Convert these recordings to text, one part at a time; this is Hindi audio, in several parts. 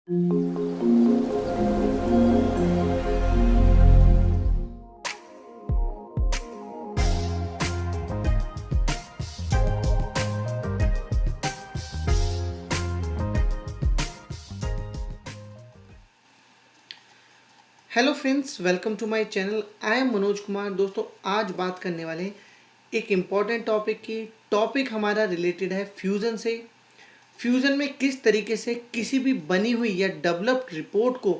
Hello friends, welcome to my channel. I am Manoj Kumar. दोस्तों, आज बात करने वाले हैं एक इम्पॉर्टेंट टॉपिक की। टॉपिक हमारा रिलेटेड है फ्यूज़न से। फ्यूज़न में किस तरीके से किसी भी बनी हुई या डेवलप्ड रिपोर्ट को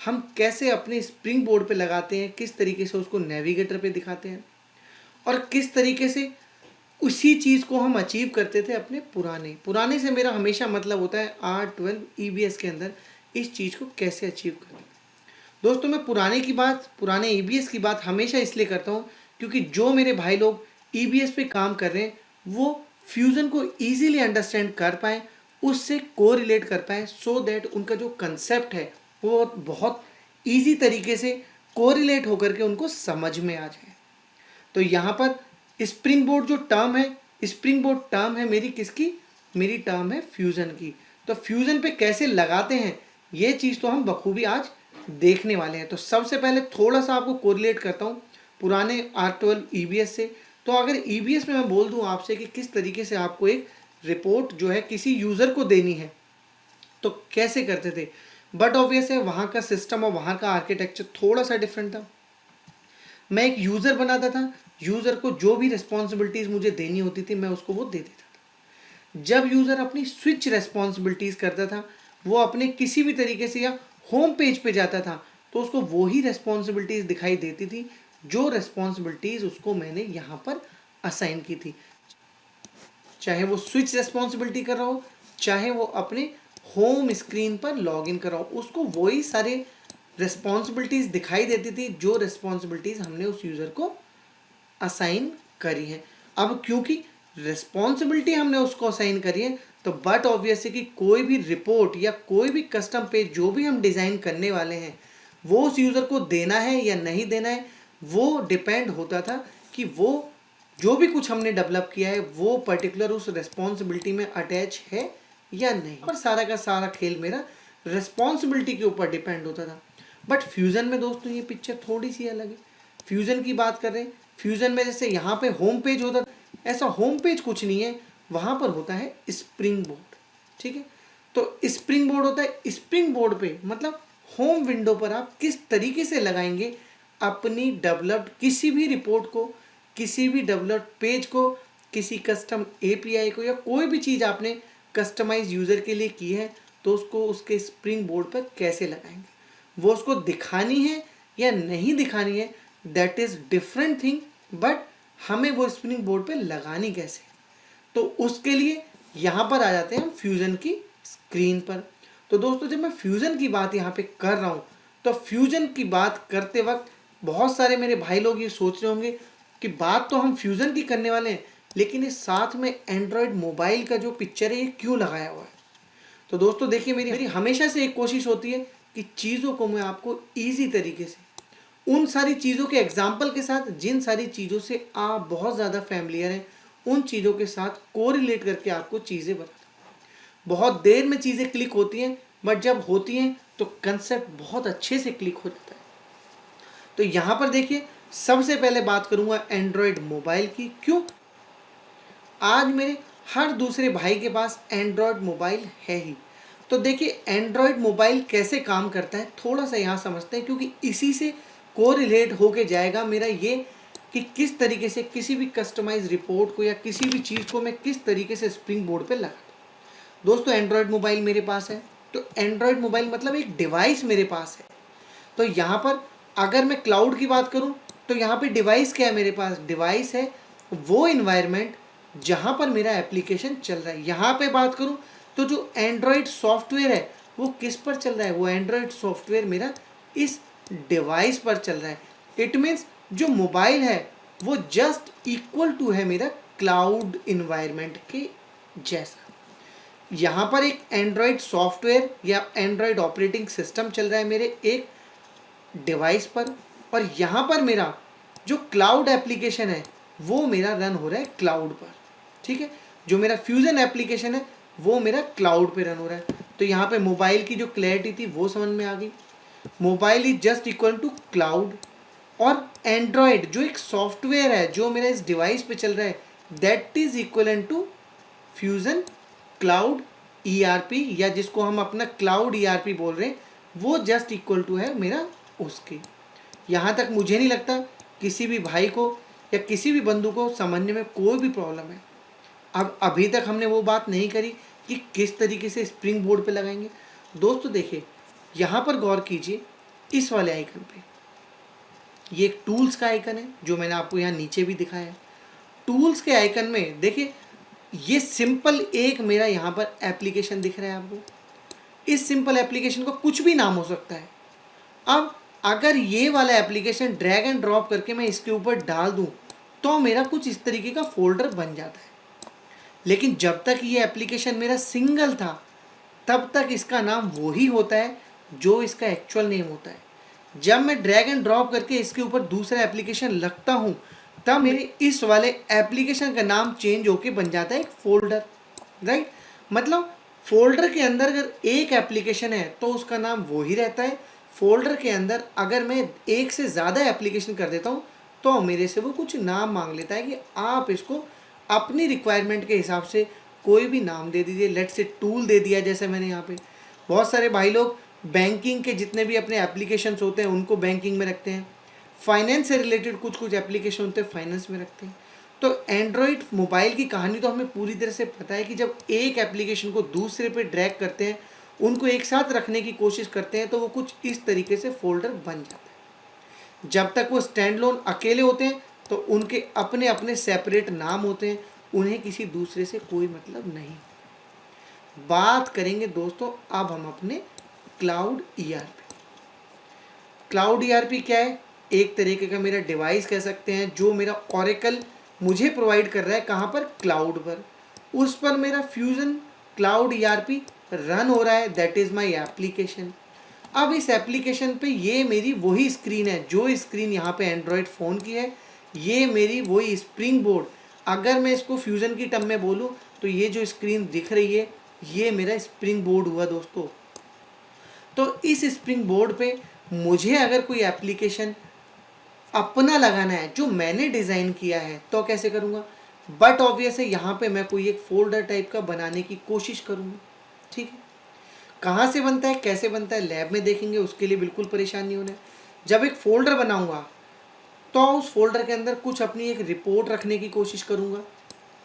हम कैसे अपने स्प्रिंग बोर्ड पे लगाते हैं, किस तरीके से उसको नेविगेटर पे दिखाते हैं और किस तरीके से उसी चीज़ को हम अचीव करते थे अपने पुराने पुराने से मेरा हमेशा मतलब होता है R12 EBS के अंदर इस चीज़ को कैसे अचीव करते हैं। दोस्तों, मैं पुराने EBS की बात हमेशा इसलिए करता हूँ क्योंकि जो मेरे भाई लोग EBS पे काम कर रहे हैं वो फ्यूज़न को ईजिली अंडरस्टैंड कर पाएँ, उससे कोरिलेट कर पाएँ, सो दैट उनका जो कंसेप्ट है वो बहुत ईजी तरीके से कोरिलेट होकर के उनको समझ में आ जाए। तो यहाँ पर स्प्रिंग बोर्ड जो टर्म है, स्प्रिंग बोर्ड टर्म है मेरी किसकी? मेरी टर्म है फ्यूज़न की। तो फ्यूज़न पे कैसे लगाते हैं ये चीज़ तो हम बखूबी आज देखने वाले हैं। तो सबसे पहले थोड़ा सा आपको कोरिलेट करता हूँ पुराने R12 EBS से। तो अगर EBS में मैं बोल दूँ आपसे कि किस तरीके से आपको एक रिपोर्ट जो है किसी यूज़र को देनी है तो कैसे करते थे, बट ऑब्वियस है वहाँ का सिस्टम और वहाँ का आर्किटेक्चर थोड़ा सा डिफरेंट था। मैं एक यूज़र बनाता था, यूज़र को जो भी रिस्पॉन्सिबिलिटीज़ मुझे देनी होती थी मैं उसको वो दे देता था। जब यूज़र अपनी स्विच रिस्पॉन्सिबिलिटीज़ करता था, वो अपने किसी भी तरीके से या होम पेज पे जाता था तो उसको वही रिस्पॉन्सिबिलिटीज़ दिखाई देती थी जो रिस्पॉन्सिबिलिटीज़ उसको मैंने यहाँ पर असाइन की थी। चाहे वो स्विच रिस्पॉन्सिबिलिटी कर रहा हो, चाहे वो अपने होम स्क्रीन पर लॉगिन कर रहा हो, उसको वही सारे रिस्पॉन्सिबिलिटीज़ दिखाई देती थी जो रिस्पॉन्सिबिलिटीज़ हमने उस यूज़र को असाइन करी हैं। अब क्योंकि रिस्पॉन्सिबिलिटी हमने उसको असाइन करी है तो बट ऑब्वियस है कि कोई भी रिपोर्ट या कोई भी कस्टम पेज जो भी हम डिज़ाइन करने वाले हैं वो उस यूज़र को देना है या नहीं देना है, वो डिपेंड होता था कि वो जो भी कुछ हमने डेवलप किया है वो पर्टिकुलर उस रिस्पॉन्सिबिलिटी में अटैच है या नहीं। पर सारा का सारा खेल मेरा रिस्पॉन्सिबिलिटी के ऊपर डिपेंड होता था। बट फ्यूज़न में दोस्तों ये पिक्चर थोड़ी सी अलग है। फ्यूज़न की बात कर रहे हैं, फ्यूज़न में जैसे यहाँ पे होम पेज होता था, ऐसा होम पेज कुछ नहीं है, वहाँ पर होता है स्प्रिंग बोर्ड। ठीक है, तो स्प्रिंग बोर्ड होता है। स्प्रिंग बोर्ड पे मतलब होम विंडो पर आप किस तरीके से लगाएंगे अपनी डेवलप्ड किसी भी रिपोर्ट को, किसी भी डेवलप्ड पेज को, किसी कस्टम API को, या कोई भी चीज़ आपने कस्टमाइज यूज़र के लिए की है तो उसको उसके स्प्रिंग बोर्ड पर कैसे लगाएंगे, वो उसको दिखानी है या नहीं दिखानी है, that is different thing. But हमें वो स्प्रिंग बोर्ड पे लगानी कैसे, तो उसके लिए यहाँ पर आ जाते हैं हम फ्यूज़न की स्क्रीन पर। तो दोस्तों, जब मैं फ्यूज़न की बात यहाँ पे कर रहा हूँ तो फ्यूज़न की बात करते वक्त बहुत सारे मेरे भाई लोग ये सोच रहे होंगे कि बात तो हम फ्यूज़न की करने वाले हैं लेकिन इस साथ में एंड्रॉयड मोबाइल का जो पिक्चर है ये क्यों लगाया हुआ है। तो दोस्तों देखिए, मेरी हमेशा से एक कोशिश होती है कि चीज़ों को मैं आपको ईजी तरीके से उन सारी चीज़ों के एग्जाम्पल के साथ, जिन सारी चीज़ों से आप बहुत ज़्यादा फैमिलियर हैं, उन चीज़ों के साथ कोरिलेट करके आपको चीज़ें बताता हूँ। बहुत देर में चीज़ें क्लिक होती हैं बट जब होती हैं तो कंसेप्ट बहुत अच्छे से क्लिक हो जाता है। तो यहाँ पर देखिए, सबसे पहले बात करूँगा एंड्रॉयड मोबाइल की। क्यों? आज मेरे हर दूसरे भाई के पास एंड्रॉयड मोबाइल है ही। तो देखिए एंड्रॉयड मोबाइल कैसे काम करता है थोड़ा सा यहाँ समझते हैं, क्योंकि इसी से कोरिलेट होके जाएगा मेरा ये कि किस तरीके से किसी भी कस्टमाइज रिपोर्ट को या किसी भी चीज़ को मैं किस तरीके से स्प्रिंग बोर्ड पे लगा। दोस्तों, एंड्रॉयड मोबाइल मेरे पास है, तो एंड्रॉयड मोबाइल मतलब एक डिवाइस मेरे पास है। तो यहाँ पर अगर मैं क्लाउड की बात करूँ तो यहाँ पे डिवाइस क्या है? मेरे पास डिवाइस है वो इन्वायरमेंट जहाँ पर मेरा एप्लीकेशन चल रहा है। यहाँ पे बात करूँ तो जो एंड्रॉयड सॉफ्टवेयर है वो किस पर चल रहा है? वो एंड्रॉयड सॉफ्टवेयर मेरा इस डिवाइस पर चल रहा है। इट मीन्स जो मोबाइल है वो जस्ट इक्वल टू है मेरा क्लाउड इन्वायरमेंट के जैसा। यहाँ पर एक एंड्रॉयड सॉफ्टवेयर या एंड्रॉयड ऑपरेटिंग सिस्टम चल रहा है मेरे एक डिवाइस पर, और यहाँ पर मेरा जो क्लाउड एप्लीकेशन है वो मेरा रन हो रहा है क्लाउड पर। ठीक है, जो मेरा फ्यूज़न एप्लीकेशन है वो मेरा क्लाउड पे रन हो रहा है। तो यहाँ पे मोबाइल की जो क्लैरिटी थी वो समझ में आ गई। Mobile is just equal to cloud, और एंड्रॉयड जो एक सॉफ्टवेयर है जो मेरा इस डिवाइस पे चल रहा है, that is equal to fusion cloud ERP, या जिसको हम अपना क्लाउड ईआरपी बोल रहे हैं, वो जस्ट इक्वल टू है मेरा उसके। यहाँ तक मुझे नहीं लगता किसी भी भाई को या किसी भी बंधु को समझने में कोई भी प्रॉब्लम है। अब अभी तक हमने वो बात नहीं करी कि किस तरीके से स्प्रिंग बोर्ड पे लगाएंगे। दोस्तों देखिए, यहाँ पर गौर कीजिए, इस वाले आइकन पे, ये एक टूल्स का आइकन है जो मैंने आपको यहाँ नीचे भी दिखाया है। टूल्स के आइकन में देखिए, ये सिंपल एक मेरा यहाँ पर एप्लीकेशन दिख रहा है आपको। इस सिंपल एप्लीकेशन का कुछ भी नाम हो सकता है। अब अगर ये वाला एप्लीकेशन ड्रैग एंड ड्रॉप करके मैं इसके ऊपर डाल दूँ तो मेरा कुछ इस तरीके का फोल्डर बन जाता है। लेकिन जब तक ये एप्लीकेशन मेरा सिंगल था तब तक इसका नाम वही होता है जो इसका एक्चुअल नेम होता है। जब मैं ड्रैग एंड ड्रॉप करके इसके ऊपर दूसरा एप्लीकेशन लगता हूँ तब मेरे इस वाले एप्लीकेशन का नाम चेंज होके बन जाता है एक फोल्डर, राइट। मतलब फोल्डर के अंदर अगर एक एप्लीकेशन है तो उसका नाम वो ही रहता है। फोल्डर के अंदर अगर मैं एक से ज़्यादा एप्लीकेशन कर देता हूँ तो मेरे से वो कुछ नाम मांग लेता है कि आप इसको अपनी रिक्वायरमेंट के हिसाब से कोई भी नाम दे दीजिए। लेट से टूल दे दिया, जैसे मैंने यहाँ पे। बहुत सारे भाई लोग बैंकिंग के जितने भी अपने एप्लीकेशंस होते हैं उनको बैंकिंग में रखते हैं। फाइनेंस से रिलेटेड कुछ कुछ एप्लीकेशन होते हैं फाइनेंस में रखते हैं। तो एंड्रॉयड मोबाइल की कहानी तो हमें पूरी तरह से पता है कि जब एक एप्लीकेशन को दूसरे पे ड्रैग करते हैं, उनको एक साथ रखने की कोशिश करते हैं, तो वो कुछ इस तरीके से फोल्डर बन जाता है। जब तक वो स्टैंड लोन अकेले होते हैं तो उनके अपने अपने सेपरेट नाम होते हैं, उन्हें किसी दूसरे से कोई मतलब नहीं। बात करेंगे दोस्तों अब हम अपने क्लाउड ईआरपी। क्लाउड ईआरपी क्या है? एक तरीके का मेरा डिवाइस कह सकते हैं जो मेरा ओरेकल मुझे प्रोवाइड कर रहा है। कहाँ पर? क्लाउड पर। उस पर मेरा फ्यूजन क्लाउड ईआरपी रन हो रहा है, दैट इज़ माय एप्लीकेशन। अब इस एप्लीकेशन पे ये मेरी वही स्क्रीन है जो स्क्रीन यहाँ पे एंड्रॉयड फ़ोन की है। ये मेरी वही स्प्रिंग बोर्ड, अगर मैं इसको फ्यूज़न की टर्म में बोलूँ तो ये जो स्क्रीन दिख रही है ये मेरा स्प्रिंग बोर्ड हुआ दोस्तों। तो इस स्प्रिंग बोर्ड पे मुझे अगर कोई एप्लीकेशन अपना लगाना है जो मैंने डिज़ाइन किया है तो कैसे करूँगा? बट ऑब्वियस है यहाँ पे मैं कोई एक फोल्डर टाइप का बनाने की कोशिश करूँगा। ठीक है, कहाँ से बनता है, कैसे बनता है, लैब में देखेंगे, उसके लिए बिल्कुल परेशान नहीं होना है। जब एक फ़ोल्डर बनाऊँगा तो उस फोल्डर के अंदर कुछ अपनी एक रिपोर्ट रखने की कोशिश करूँगा।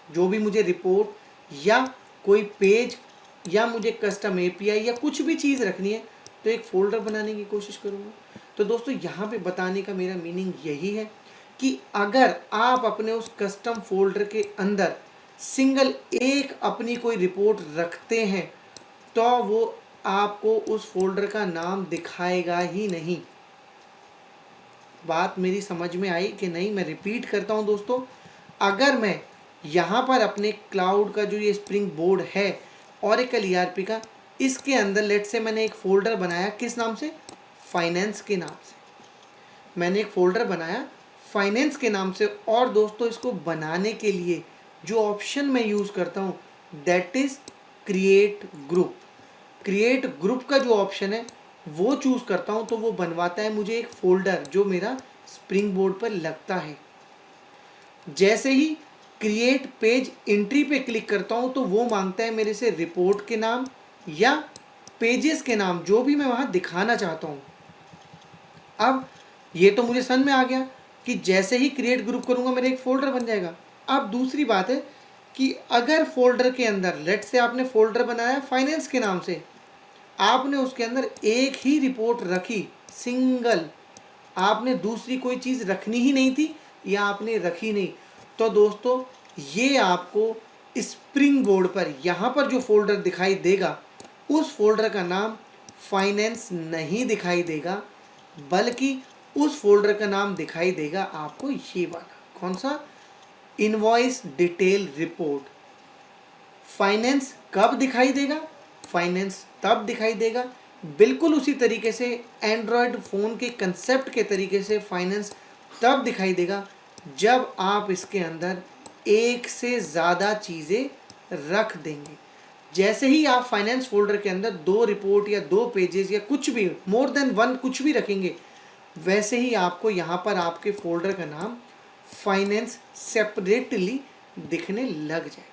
जो भी मुझे रिपोर्ट या कोई पेज या मुझे कस्टम एपीआई या कुछ भी चीज़ रखनी है तो एक फ़ोल्डर बनाने की कोशिश करूँगा। तो दोस्तों यहाँ पे बताने का मेरा मीनिंग यही है कि अगर आप अपने उस कस्टम फोल्डर के अंदर सिंगल एक अपनी कोई रिपोर्ट रखते हैं तो वो आपको उस फोल्डर का नाम दिखाएगा ही नहीं। बात मेरी समझ में आई कि नहीं? मैं रिपीट करता हूँ दोस्तों, अगर मैं यहाँ पर अपने क्लाउड का जो ये स्प्रिंग बोर्ड है ओरेकल ईआरपी का, इसके अंदर लेट से मैंने एक फ़ोल्डर बनाया, किस नाम से? फाइनेंस के नाम से। मैंने एक फ़ोल्डर बनाया फाइनेंस के नाम से। और दोस्तों इसको बनाने के लिए जो ऑप्शन मैं यूज़ करता हूँ that is create group. Create group का जो ऑप्शन है वो चूज़ करता हूँ तो वो बनवाता है मुझे एक फ़ोल्डर जो मेरा स्प्रिंग बोर्ड पर लगता है। जैसे ही क्रिएट पेज एंट्री पे क्लिक करता हूँ तो वो मांगता है मेरे से रिपोर्ट के नाम या पेजेस के नाम, जो भी मैं वहाँ दिखाना चाहता हूँ। अब ये तो मुझे समझ में आ गया कि जैसे ही क्रिएट ग्रुप करूँगा मेरा एक फ़ोल्डर बन जाएगा। अब दूसरी बात है कि अगर फोल्डर के अंदर लेट से आपने फ़ोल्डर बनाया फाइनेंस के नाम से, आपने उसके अंदर एक ही रिपोर्ट रखी सिंगल, आपने दूसरी कोई चीज़ रखनी ही नहीं थी या आपने रखी नहीं, तो दोस्तों ये आपको स्प्रिंग बोर्ड पर यहाँ पर जो फोल्डर दिखाई देगा उस फोल्डर का नाम फाइनेंस नहीं दिखाई देगा, बल्कि उस फोल्डर का नाम दिखाई देगा आपको ये वाला। कौन सा? Invoice detail report. फाइनेंस कब दिखाई देगा? फाइनेंस तब दिखाई देगा, बिल्कुल उसी तरीके से एंड्रॉयड फ़ोन के कंसेप्ट के तरीके से फाइनेंस तब दिखाई देगा जब आप इसके अंदर एक से ज़्यादा चीज़ें रख देंगे। जैसे ही आप फाइनेंस फोल्डर के अंदर 2 रिपोर्ट या 2 पेजेस या कुछ भी मोर देन 1 कुछ भी रखेंगे, वैसे ही आपको यहाँ पर आपके फोल्डर का नाम फाइनेंस सेपरेटली दिखने लग जाए।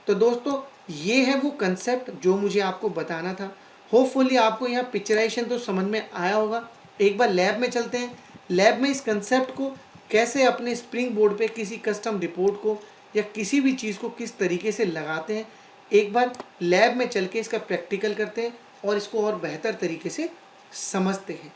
तो दोस्तों ये है वो कंसेप्ट जो मुझे आपको बताना था। होपफुली आपको यहाँ पिक्चराइजेशन तो समझ में आया होगा। एक बार लैब में चलते हैं। लैब में इस कंसेप्ट को कैसे अपने स्प्रिंग बोर्ड पे किसी कस्टम रिपोर्ट को या किसी भी चीज़ को किस तरीके से लगाते हैं, एक बार लैब में चल के इसका प्रैक्टिकल करते हैं और इसको और बेहतर तरीके से समझते हैं।